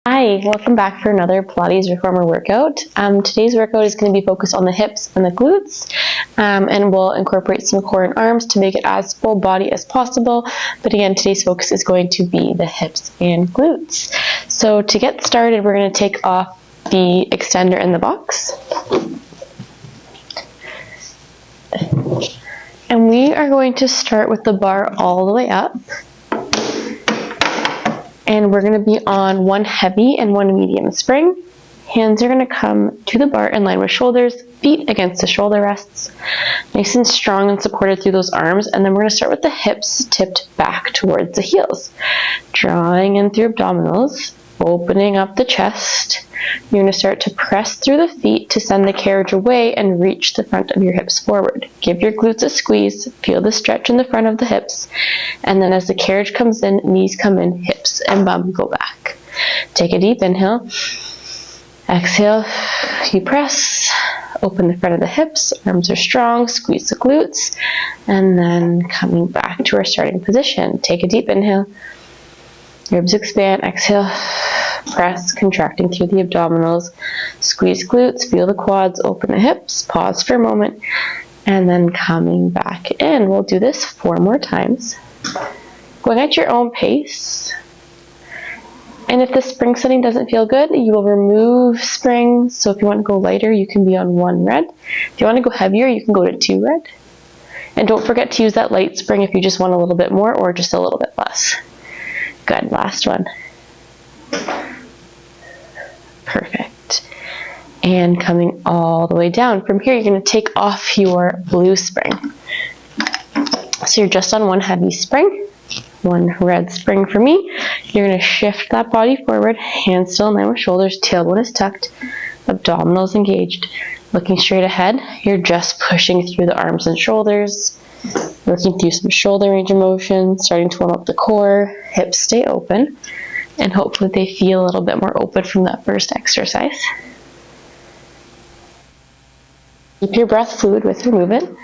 Hi, welcome back for another Pilates reformer workout. Today's workout is going to be focused on the hips and the glutes, and we'll incorporate some core and arms to make it as full body as possible. But again, today's focus is going to be the hips and glutes. So to get started, we're going to take off the extender in the box. And we are going to start with the bar all the way up. And we're going to be on one heavy and one medium spring. Hands are going to come to the bar in line with shoulders, feet against the shoulder rests. Nice and strong and supported through those arms. And then we're going to start with the hips tipped back towards the heels. Drawing in through abdominals, opening up the chest. You're going to start to press through the feet to send the carriage away and reach the front of your hips forward. Give your glutes a squeeze, feel the stretch in the front of the hips, and then as the carriage comes in, knees come in, hips and bum go back. Take a deep inhale. Exhale, you press, open the front of the hips, arms are strong, squeeze the glutes, and then coming back to our starting position. Take a deep inhale, ribs expand, exhale, press, contracting through the abdominals, squeeze glutes, feel the quads, open the hips, pause for a moment, and then coming back in. We'll do this 4 more times, going at your own pace. And if the spring setting doesn't feel good, you will remove springs. So if you want to go lighter, you can be on 1 red. If you want to go heavier, you can go to 2 red. And don't forget to use that light spring if you just want a little bit more or just a little bit less. Good, last one. Perfect. And coming all the way down. From here, you're going to take off your blue spring. So you're just on 1 heavy spring, 1 red spring for me. You're going to shift that body forward, hands still in line with shoulders, tailbone is tucked, abdominals engaged. Looking straight ahead, you're just pushing through the arms and shoulders, working through some shoulder range of motion, starting to warm up the core, hips stay open, and hopefully they feel a little bit more open from that first exercise. Keep your breath fluid with your movement.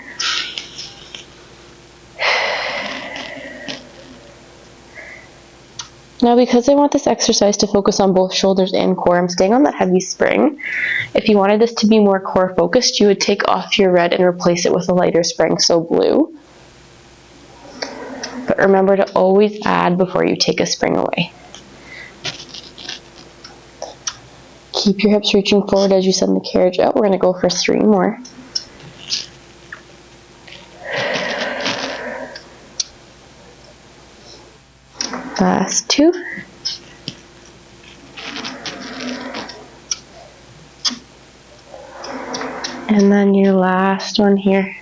Now, because I want this exercise to focus on both shoulders and core, I'm staying on that heavy spring. If you wanted this to be more core focused, you would take off your red and replace it with a lighter spring, so blue. But remember to always add before you take a spring away. Keep your hips reaching forward as you send the carriage out. We're going to go for 3 more. Last 2. And then your last one here.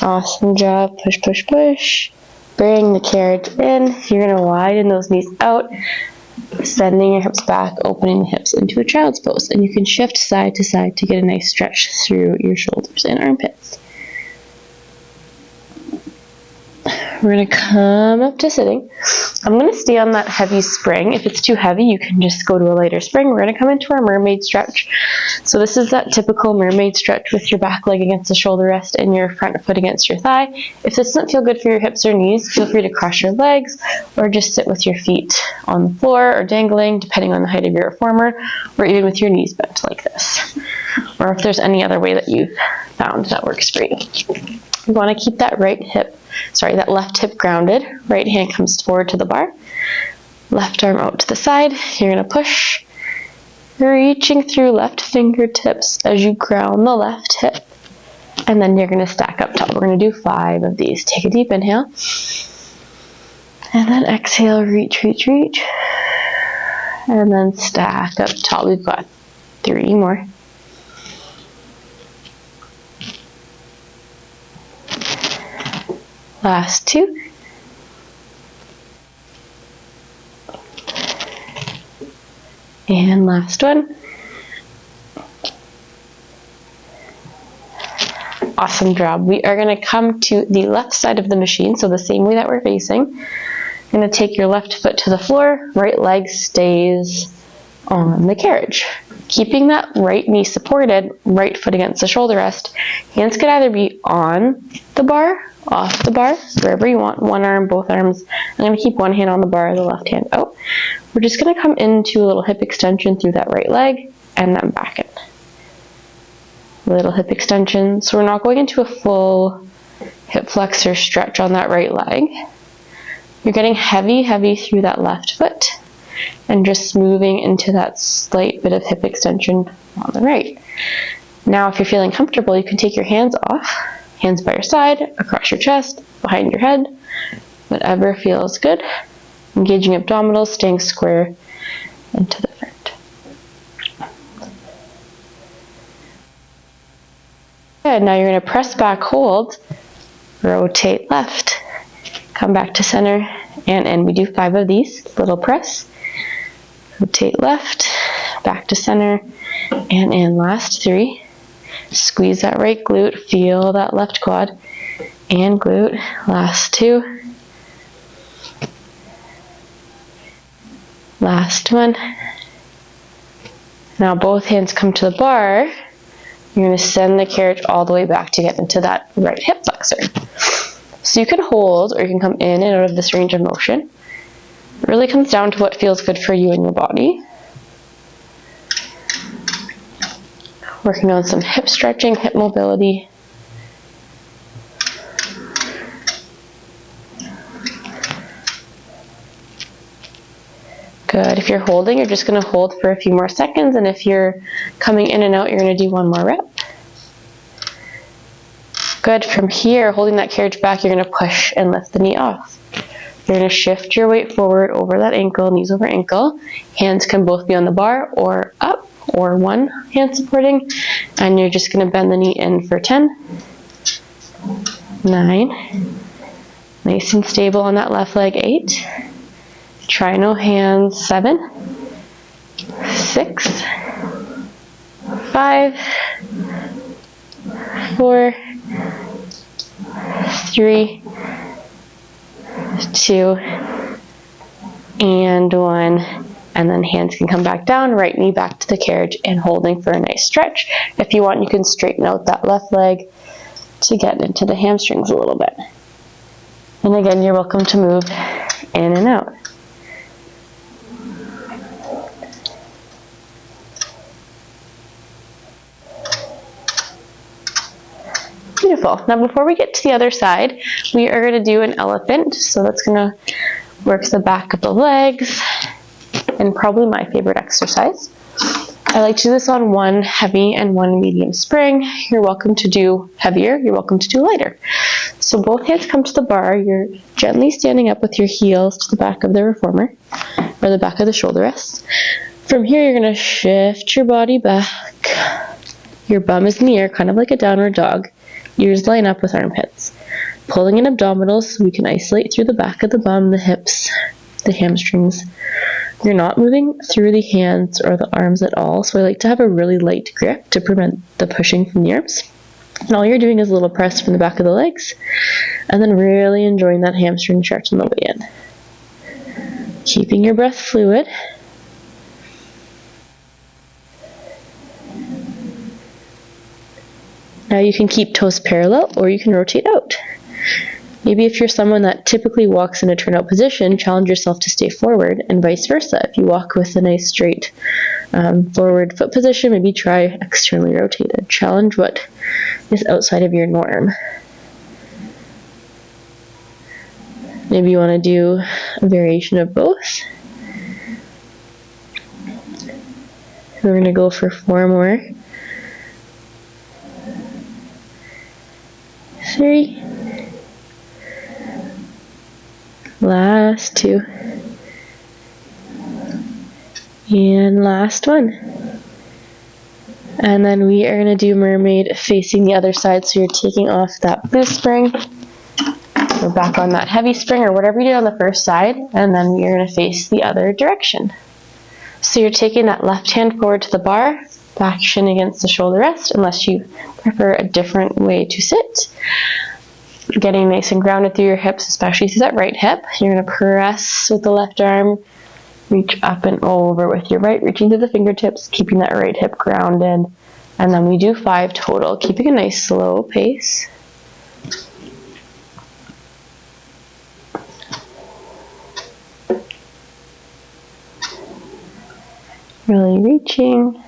Awesome job. Push, push, push. Bring the carriage in. You're going to widen those knees out, sending your hips back, opening the hips into a child's pose. And you can shift side to side to get a nice stretch through your shoulders and armpits. We're going to come up to sitting. I'm going to stay on that heavy spring. If it's too heavy, you can just go to a lighter spring. We're going to come into our mermaid stretch. So this is that typical mermaid stretch with your back leg against the shoulder rest and your front foot against your thigh. If this doesn't feel good for your hips or knees, feel free to cross your legs or just sit with your feet on the floor or dangling, depending on the height of your reformer, or even with your knees bent like this. Or if there's any other way that you've found that works for you. You want to keep that that left hip grounded. Right hand comes forward to the bar. Left arm out to the side. You're going to push, reaching through left fingertips as you ground the left hip. And then you're going to stack up top. We're going to do 5 of these. Take a deep inhale. And then exhale, reach, reach, reach. And then stack up top. We've got 3 more. Last 2. And last one. Awesome job. We are going to come to the left side of the machine, so the same way that we're facing. You're going to take your left foot to the floor, right leg stays on the carriage. Keeping that right knee supported, right foot against the shoulder rest. Hands could either be on the bar, off the bar, wherever you want. One arm, both arms. I'm going to keep one hand on the bar, the left hand out. We're just going to come into a little hip extension through that right leg and then back in. Little hip extension. So we're not going into a full hip flexor stretch on that right leg. You're getting heavy through that left foot and just moving into that slight bit of hip extension on the right. Now, if you're feeling comfortable, you can take your hands off, hands by your side, across your chest, behind your head, whatever feels good. Engaging abdominals, staying square into the front. Good, now you're going to press back, hold, rotate left, come back to center, and in. We do 5 of these, little press, rotate left, back to center, and in. Last 3. Squeeze that right glute, feel that left quad, and glute. Last 2. Last 1. Now both hands come to the bar. You're going to send the carriage all the way back to get into that right hip flexor. So you can hold or you can come in and out of this range of motion. It really comes down to what feels good for you and your body. Working on some hip stretching, hip mobility. Good. If you're holding, you're just going to hold for a few more seconds, and if you're coming in and out, you're going to do 1 more rep. Good. From here, holding that carriage back, you're going to push and lift the knee off. You're going to shift your weight forward over that ankle, knees over ankle. Hands can both be on the bar or up, or one hand supporting, and you're just going to bend the knee in for 10, 9, nice and stable on that left leg, 8, try no hands, 7, 6, 5, 4, 3, 2, and 1. And then hands can come back down, right knee back to the carriage, and holding for a nice stretch. If you want, you can straighten out that left leg to get into the hamstrings a little bit. And again, you're welcome to move in and out. Beautiful. Now before we get to the other side, we are going to do an elephant. So that's going to work the back of the legs, and probably my favorite exercise. I like to do this on 1 heavy and 1 medium spring. You're welcome to do heavier, you're welcome to do lighter. So both hands come to the bar, you're gently standing up with your heels to the back of the reformer, or the back of the shoulder rest. From here, you're going to shift your body back. Your bum is in the air, kind of like a downward dog. Ears line up with armpits. Pulling in abdominals so we can isolate through the back of the bum, the hips, the hamstrings. You're not moving through the hands or the arms at all, so I like to have a really light grip to prevent the pushing from the arms. And all you're doing is a little press from the back of the legs, and then really enjoying that hamstring stretch on the way in. Keeping your breath fluid. Now you can keep toes parallel, or you can rotate out. Maybe if you're someone that typically walks in a turnout position, challenge yourself to stay forward, and vice versa. If you walk with a nice straight forward foot position, maybe try externally rotated. Challenge what is outside of your norm. Maybe you want to do a variation of both. We're going to go for 4 more. 3. Last 2. And last 1. And then we are going to do mermaid facing the other side. So you're taking off that blue spring. We're back on that heavy spring or whatever you did on the first side. And then we are going to face the other direction. So you're taking that left hand forward to the bar, back shin against the shoulder rest, unless you prefer a different way to sit. Getting nice and grounded through your hips, especially through that right hip. You're going to press with the left arm, Reach up and over with your right, reaching to the fingertips, keeping that right hip grounded. And then we do 5 total, keeping a nice slow pace. Really reaching.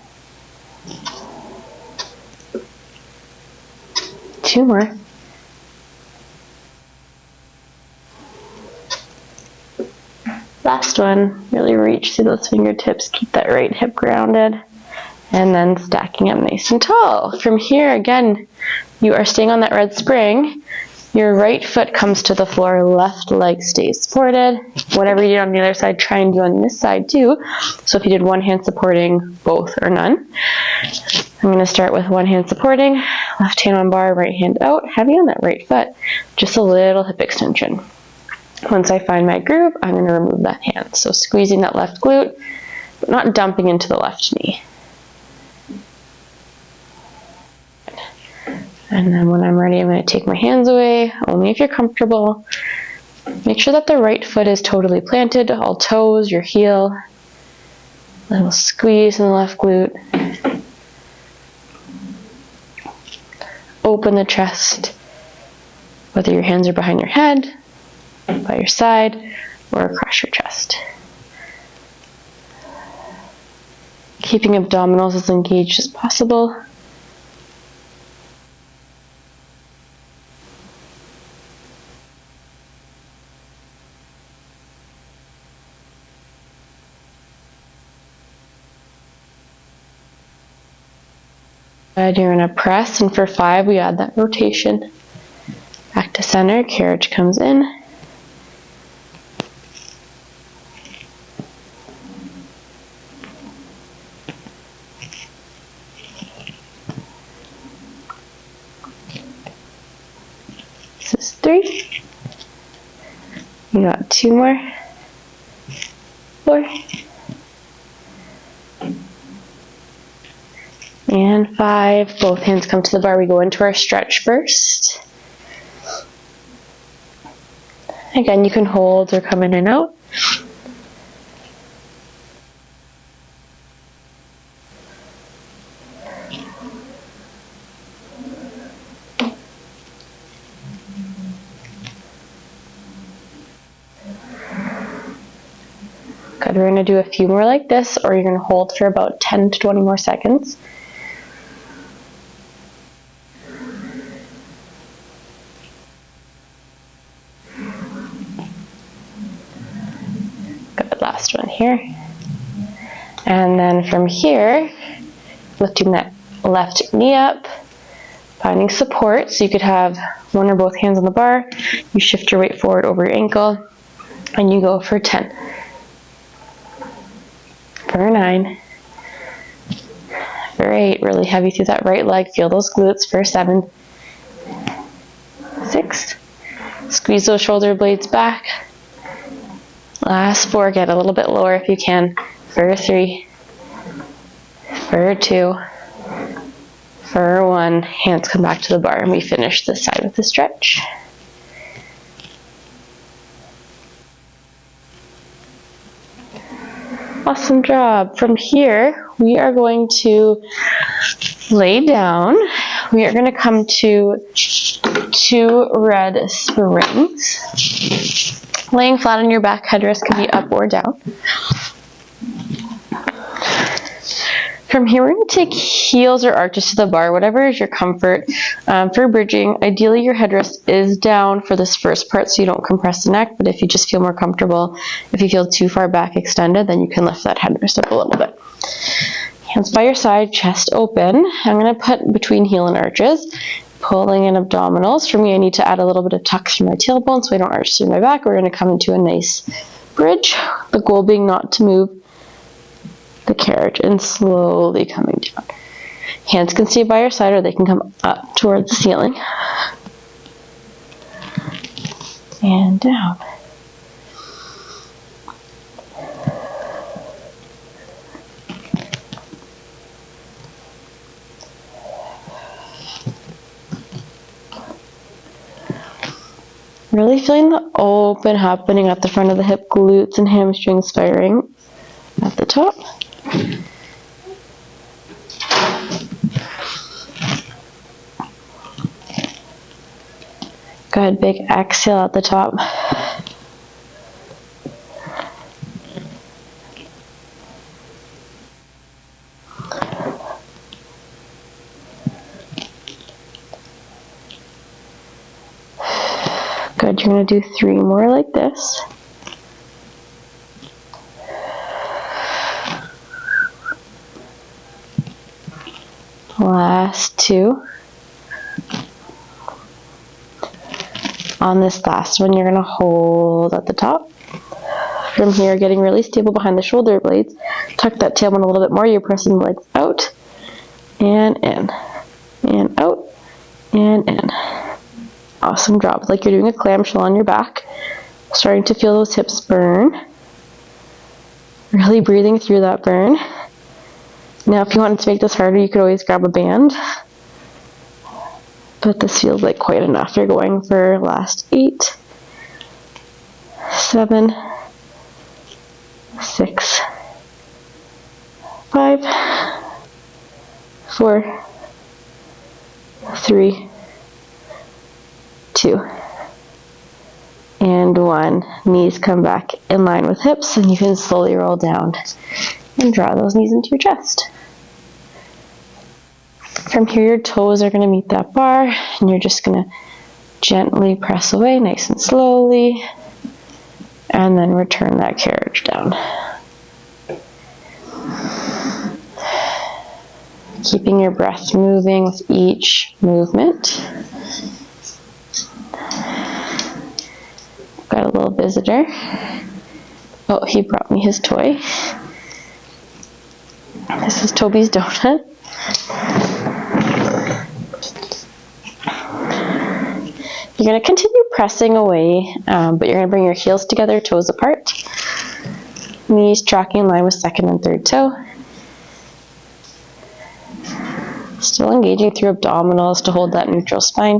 2 more. Last one, really reach through those fingertips, keep that right hip grounded, and then stacking up nice and tall. From here, again, you are staying on that red spring. Your right foot comes to the floor, left leg stays supported. Whatever you did on the other side, try and do on this side too. So if you did one hand supporting, both or none. I'm going to start with one hand supporting, left hand on bar, right hand out, heavy on that right foot, just a little hip extension. Once I find my groove, I'm going to remove that hand. So squeezing that left glute, but not dumping into the left knee. And then when I'm ready, I'm going to take my hands away, only if you're comfortable. Make sure that the right foot is totally planted, all toes, your heel. A little squeeze in the left glute. Open the chest, whether your hands are behind your head, by your side, or across your chest. Keeping abdominals as engaged as possible. You're going to press, and for 5 we add that rotation. Back to center, carriage comes in. This is 3. You got 2 more. 4. And 5, both hands come to the bar. We go into our stretch first. Again, you can hold or come in and out. Good, we're going to do a few more like this, or you're going to hold for about 10 to 20 more seconds. Last one here. And then from here, lifting that left knee up, finding support. So you could have one or both hands on the bar. You shift your weight forward over your ankle, and you go for 10. For 9. For 8, really heavy through that right leg. Feel those glutes. For 7. 6. Squeeze those shoulder blades back. Last 4, get a little bit lower if you can. For 3, for 2, for 1. Hands come back to the bar, and we finish this side with the stretch. Awesome job. From here, we are going to lay down. We are going to come to 2 red springs. Laying flat on your back, headrest can be up or down. From here, we're going to take heels or arches to the bar, whatever is your comfort. For bridging, ideally your headrest is down for this first part so you don't compress the neck, but if you just feel more comfortable, if you feel too far back extended, then you can lift that headrest up a little bit. Hands by your side, chest open. I'm going to put between heel and arches. Pulling in abdominals. For me, I need to add a little bit of tuck through my tailbone so I don't arch through my back. We're going to come into a nice bridge. The goal being not to move the carriage and slowly coming down. Hands can stay by your side or they can come up towards the ceiling. And down. Really feeling the open happening at the front of the hip, glutes and hamstrings firing. top. Good, big exhale at the top. Good, you're going to do 3 more like this. Last 2. On this last one, you're going to hold at the top. From here, getting really stable behind the shoulder blades. Tuck that tailbone a little bit more. You're pressing the legs out and in, and out and in. Awesome job. Like you're doing a clamshell on your back. Starting to feel those hips burn. Really breathing through that burn. Now, if you wanted to make this harder, you could always grab a band. But this feels like quite enough. You're going for last 8, 7, 6, 5, 4, 3, 2, and 1. Knees come back in line with hips, and you can slowly roll down and draw those knees into your chest. From here, your toes are going to meet that bar, and you're just going to gently press away, nice and slowly, and then return that carriage down. Keeping your breath moving with each movement. Got a little visitor. Oh, he brought me his toy. This is Toby's donut. You're going to continue pressing away, but you're going to bring your heels together, toes apart. Knees tracking in line with second and third toe. Still engaging through abdominals to hold that neutral spine.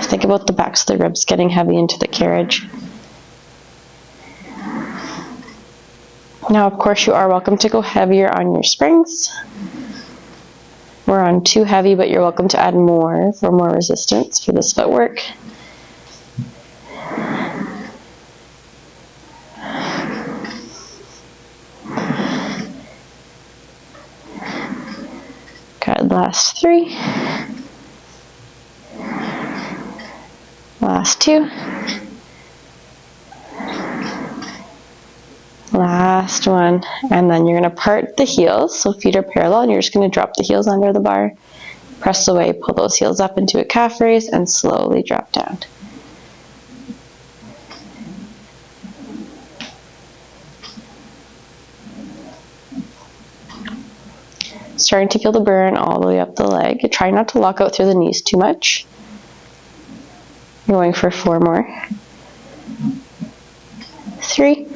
Think about the backs of the ribs getting heavy into the carriage. Now, of course, you are welcome to go heavier on your springs. We're on 2 heavy, but you're welcome to add more for more resistance for this footwork. Good, last 3. Last 2. Last 1. And then you're going to part the heels, so feet are parallel, and you're just going to drop the heels under the bar. Press away, pull those heels up into a calf raise, and slowly drop down. Starting to feel the burn all the way up the leg. Try not to lock out through the knees too much. Going for 4 more. 3,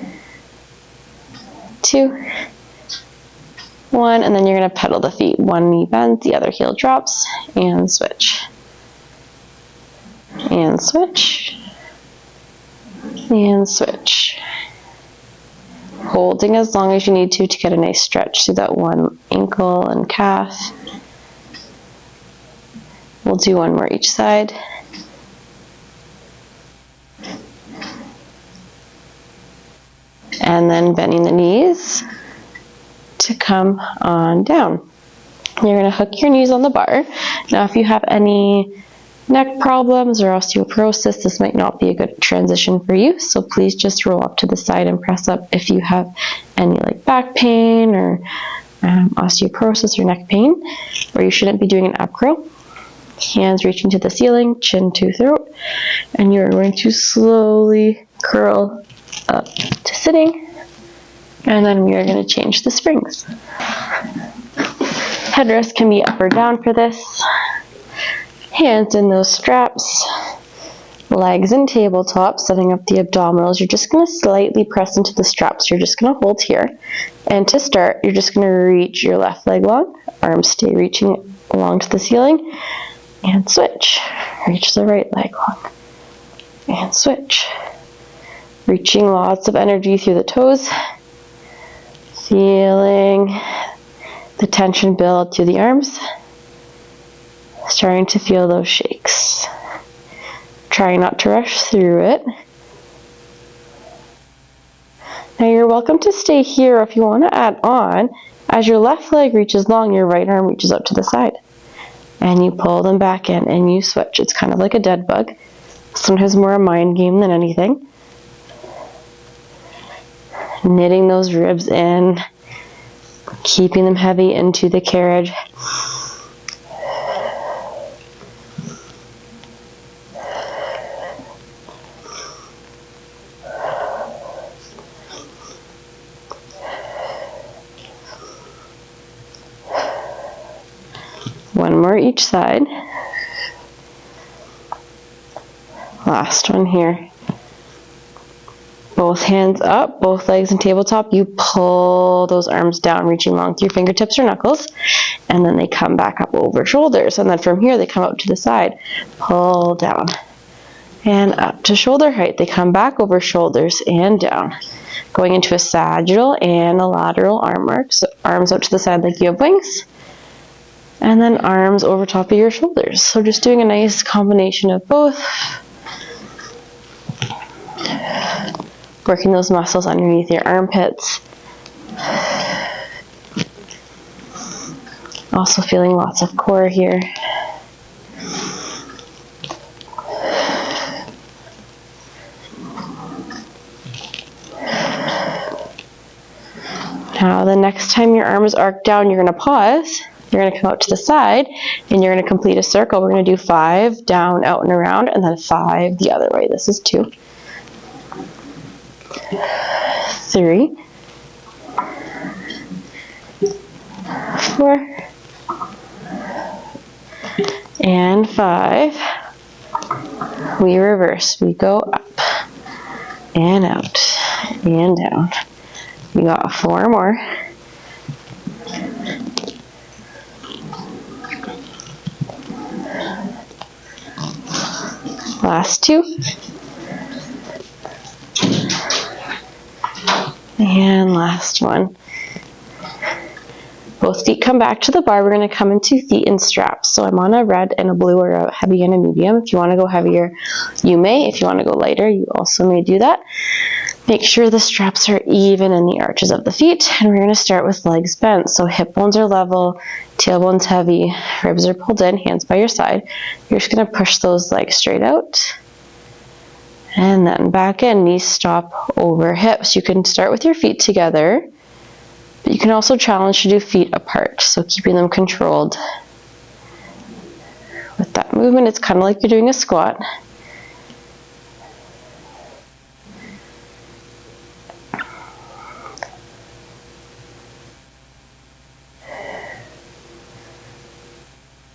2, 1, and then you're going to pedal the feet. One knee bends, the other heel drops, and switch. And switch. And switch. Holding as long as you need to get a nice stretch through that one ankle and calf. We'll do 1 more each side. And then bending the knees to come on down. You're going to hook your knees on the bar. Now, if you have any neck problems or osteoporosis, this might not be a good transition for you. So please just roll up to the side and press up if you have any like back pain or osteoporosis or neck pain, or you shouldn't be doing an up curl. Hands reaching to the ceiling, chin to throat, and you're going to slowly curl up to sitting, and then we are going to change the springs. Headrest can be up or down for this. Hands in those straps, legs in tabletop, setting up the abdominals. You're just going to slightly press into the straps. You're just going to hold here, and to start, you're just going to reach your left leg long, arms stay reaching along to the ceiling, and switch. Reach the right leg long, and switch. Reaching lots of energy through the toes, Feeling the tension build through the arms. Starting to feel those shakes. Try not to rush through it. Now you're welcome to stay here, or if you want to add on, as your left leg reaches long, your right arm reaches out to the side. And you pull them back in and you switch. It's kind of like a dead bug. Sometimes more a mind game than anything. Knitting those ribs in, keeping them heavy into the carriage. One more each side. Last one here. Both hands up, both legs in tabletop. You pull those arms down, reaching long through fingertips or knuckles, and then they come back up over shoulders. And then from here, they come up to the side. Pull down and up to shoulder height. They come back over shoulders and down. Going into a sagittal and a lateral arm work. So arms out to the side like you have wings. And then arms over top of your shoulders. So just doing a nice combination of both. Working those muscles underneath your armpits. Also feeling lots of core here. Now the next time your arm is arched down, you're going to pause. You're going to come out to the side, and you're going to complete a circle. We're going to do 5 down, out, and around, and then 5 the other way. This is 2. 3. 4. And 5. We reverse. We go up and out and down. We got 4 more. Last 2. And last one. Both feet come back to the bar. We're going to come into feet in straps. So I'm on a red and a blue, or a heavy and a medium. If you want to go heavier, you may. If you want to go lighter, you also may do that. Make sure the straps are even in the arches of the feet. And we're going to start with legs bent. So hip bones are level, tailbone's heavy, ribs are pulled in, hands by your side. You're just going to push those legs straight out. And then back in, knees stop over hips. You can start with your feet together, but you can also challenge to do feet apart. So keeping them controlled. With that movement, it's kind of like you're doing a squat.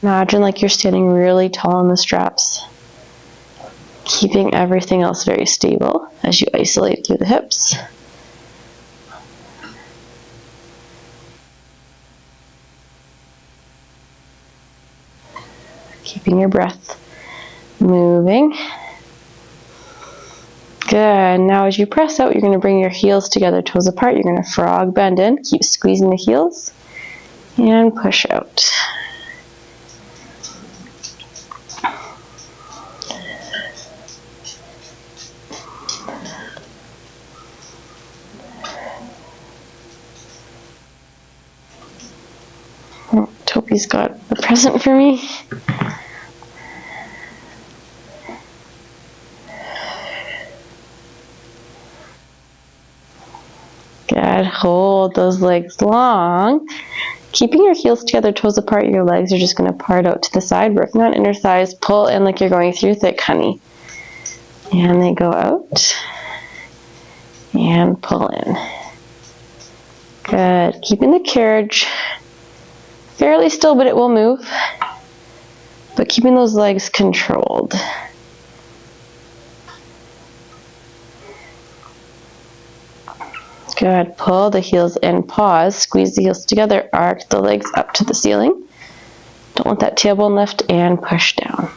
Imagine like you're standing really tall in the straps, keeping everything else very stable as you isolate through the hips. Keeping your breath moving. Good. Now as you press out, you're going to bring your heels together, toes apart. You're going to frog bend in, keep squeezing the heels, and push out. Toby's got a present for me. Good. Hold those legs long. Keeping your heels together, toes apart, your legs are just going to part out to the side, working on inner thighs. Pull in like you're going through thick honey. And they go out. And pull in. Good. Keeping the carriage fairly still, but it will move. But keeping those legs controlled. Good. Pull the heels in, pause, squeeze the heels together, arc the legs up to the ceiling. Don't let that tailbone lift, and push down.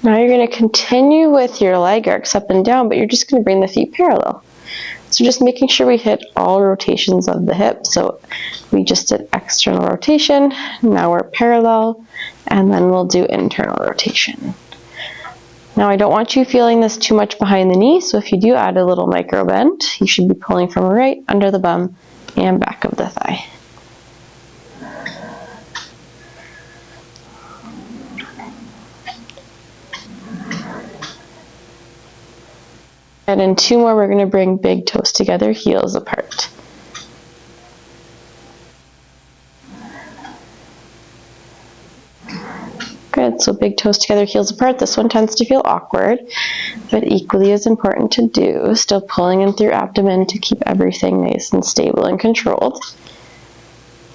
Now you're going to continue with your leg arcs up and down, but you're just going to bring the feet parallel. So just making sure we hit all rotations of the hip. So we just did external rotation, now we're parallel, and then we'll do internal rotation. Now I don't want you feeling this too much behind the knee, so if you do add a little micro bend, you should be pulling from right under the bum and back of the thigh. And in 2 more, we're going to bring big toes together, heels apart. Good, so big toes together, heels apart. This one tends to feel awkward, but equally as important to do. Still pulling in through abdomen to keep everything nice and stable and controlled.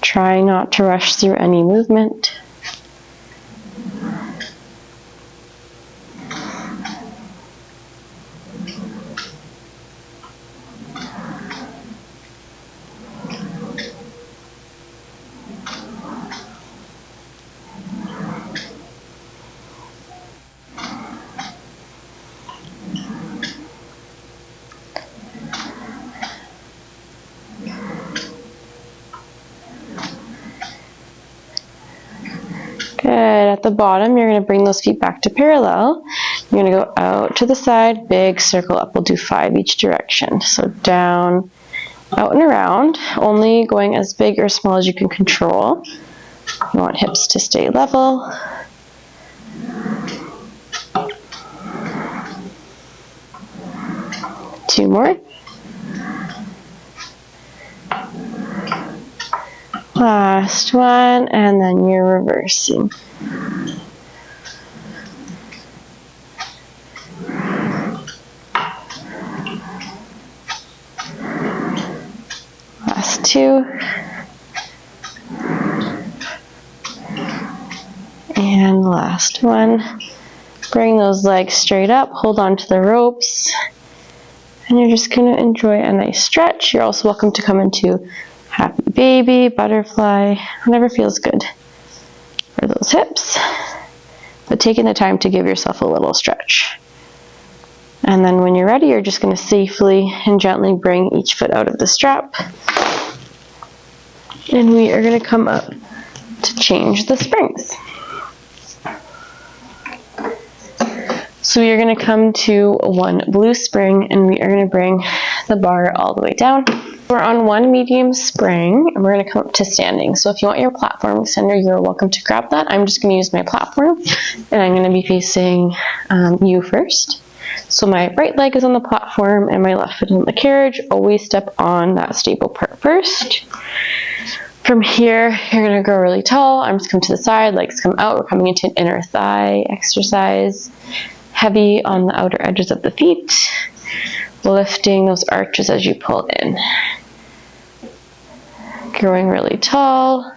Trying not to rush through any movement. Good. At the bottom, you're going to bring those feet back to parallel. You're going to go out to the side, big circle up. We'll do 5 each direction. So down, out and around, only going as big or small as you can control. You want hips to stay level. Two more. Last one, and then you're reversing. Last 2. And last one. Bring those legs straight up, hold on to the ropes, and you're just going to enjoy a nice stretch. You're also welcome to come into happy baby, butterfly, whatever feels good for those hips. But taking the time to give yourself a little stretch. And then when you're ready, you're just going to safely and gently bring each foot out of the strap. And we are going to come up to change the springs. So we are going to come to one blue spring, and we are going to bring the bar all the way down. We're on one medium spring, and we're going to come up to standing. So if you want your platform extender, you're welcome to grab that. I'm just going to use my platform, and I'm going to be facing you first. So my right leg is on the platform, and my left foot is on the carriage. Always step on that stable part first. From here, you're going to grow really tall. Arms come to the side, legs come out. We're coming into an inner thigh exercise. Heavy on the outer edges of the feet. Lifting those arches as you pull in. Growing really tall.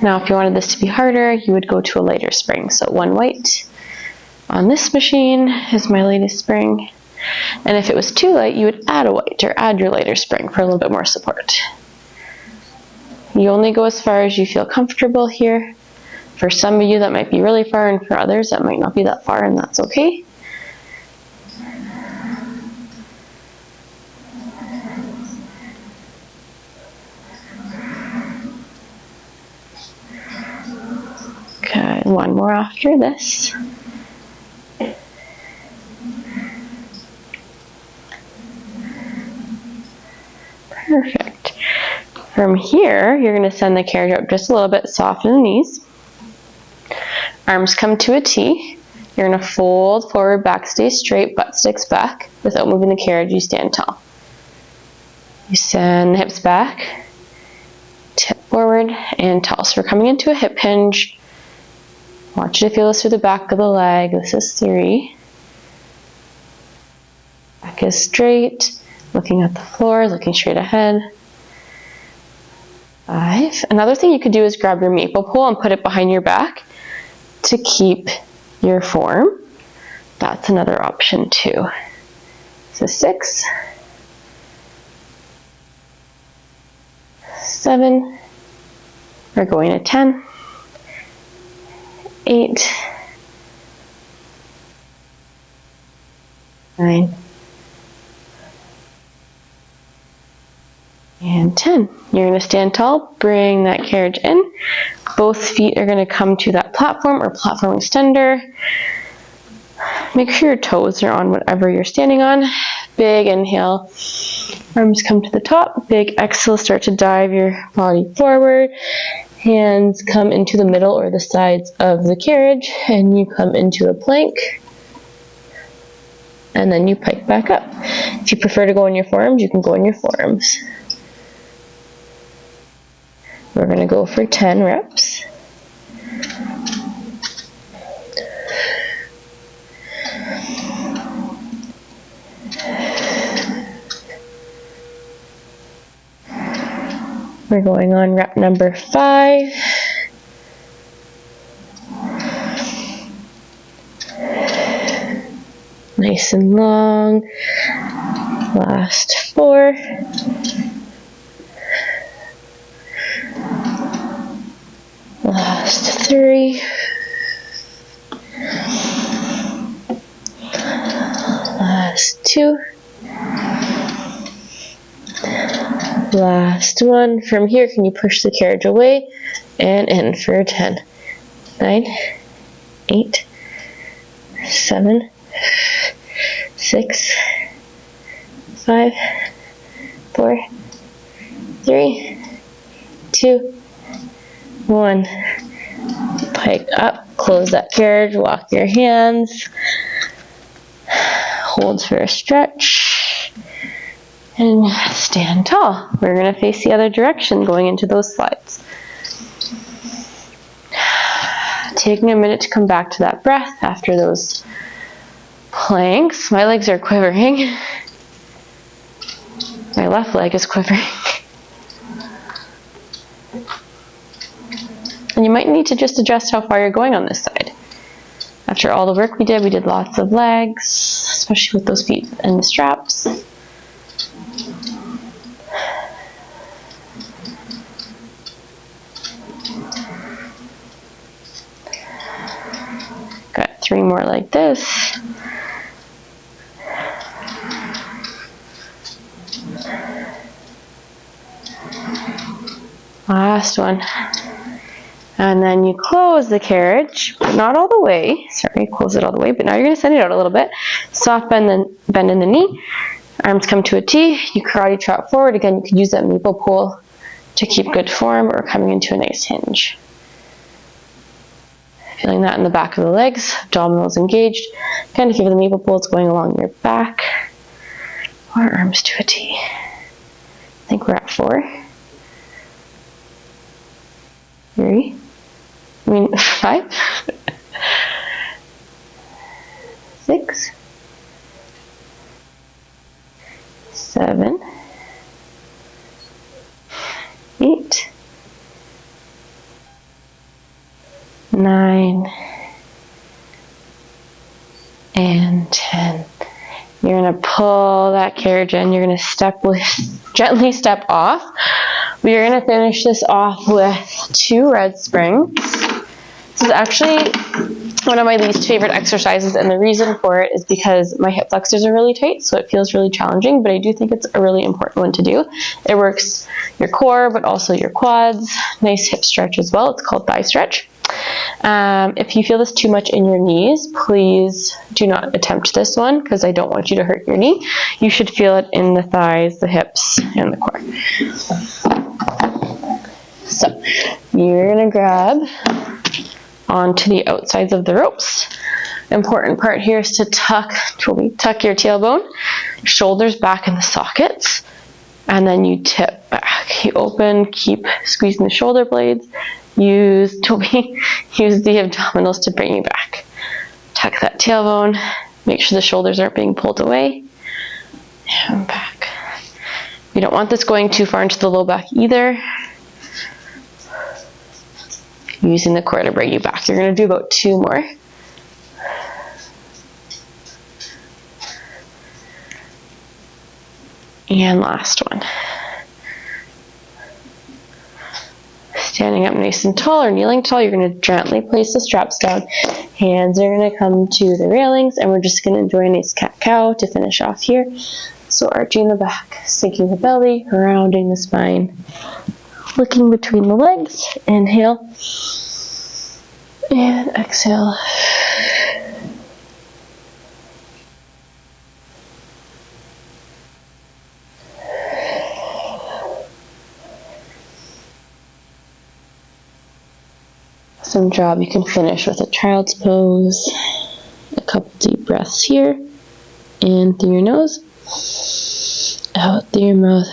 Now if you wanted this to be harder, you would go to a lighter spring. So 1 weight on this machine is my lightest spring. And if it was too light, you would add a weight or add your lighter spring for a little bit more support. You only go as far as you feel comfortable here. For some of you that might be really far, and for others that might not be that far, and that's okay. Good, 1 more after this. Perfect. From here, you're going to send the carriage out just a little bit, soften the knees. Arms come to a T. You're going to fold forward, back, stay straight, butt sticks back. Without moving the carriage, you stand tall. You send the hips back, tip forward, and tall. So we're coming into a hip hinge. I want you to feel this through the back of the leg. This is 3. Back is straight, looking at the floor, looking straight ahead. 5. Another thing you could do is grab your maple pole and put it behind your back to keep your form. That's another option too. So 6, 7. We're going to 10, 8, 9, and 10. You're going to stand tall, bring that carriage in. Both feet are going to come to that platform or platform extender. Make sure your toes are on whatever you're standing on. Big inhale, arms come to the top. Big exhale, start to dive your body forward. Hands come into the middle or the sides of the carriage, and you come into a plank. And then you pike back up. If you prefer to go on your forearms, you can go on your forearms. We're going to go for 10 reps. We're going on rep number 5. Nice and long. Last 4. Last 3. Last 2. Last 1. From here, can you push the carriage away and in for 10, 9, 8, 7, 6, 5, 4, 3, 2, 1. Pike up, close that carriage, walk your hands, hold for a stretch, and stand tall. We're going to face the other direction going into those slides. Taking a minute to come back to that breath after those planks. My legs are quivering. My left leg is quivering. And you might need to just adjust how far you're going on this side. After all the work we did lots of legs, especially with those feet and the straps. Got 3 more like this. Last one. And then you close the carriage, but not all the way. Sorry, close it all the way, but now you're going to send it out a little bit. Soft bend in the knee. Arms come to a T. You karate trot forward. Again, you could use that maple pole to keep good form or coming into a nice hinge. Feeling that in the back of the legs, abdominals engaged. Kind of give the maple pole, it's going along your back. Or arms to a T. I think we're at 4. 3. 5. 6. 7. 8. 9. And 10. You're going to pull that carriage in. You're going to gently step off. We are going to finish this off with 2 red springs. This is actually one of my least favorite exercises, and the reason for it is because my hip flexors are really tight, so it feels really challenging, but I do think it's a really important one to do. It works your core, but also your quads. Nice hip stretch as well. It's called thigh stretch. If you feel this too much in your knees, please do not attempt this one because I don't want you to hurt your knee. You should feel it in the thighs, the hips, and the core. So you're going to grab onto the outsides of the ropes. Important part here is to tuck your tailbone, shoulders back in the sockets, and then you tip back. You open, keep squeezing the shoulder blades. Use the abdominals to bring you back. Tuck that tailbone. Make sure the shoulders aren't being pulled away. And back. You don't want this going too far into the low back either. Using the core to bring you back. You're going to do about 2 more. And last one. standing up nice and tall or kneeling tall, you're going to gently place the straps down. Hands are going to come to the railings, and we're just going to enjoy a nice cat-cow to finish off here. So arching the back, sinking the belly, rounding the spine, looking between the legs. Inhale and exhale. Awesome job. You can finish with a child's pose. A couple deep breaths here. In through your nose, out through your mouth.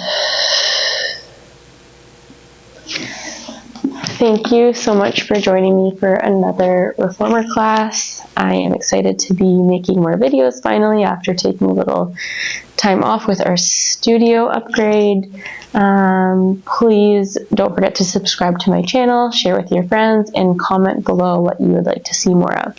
Thank you so much for joining me for another reformer class. I am excited to be making more videos finally after taking a little time off with our studio upgrade. Please don't forget to subscribe to my channel, share with your friends, and comment below what you would like to see more of.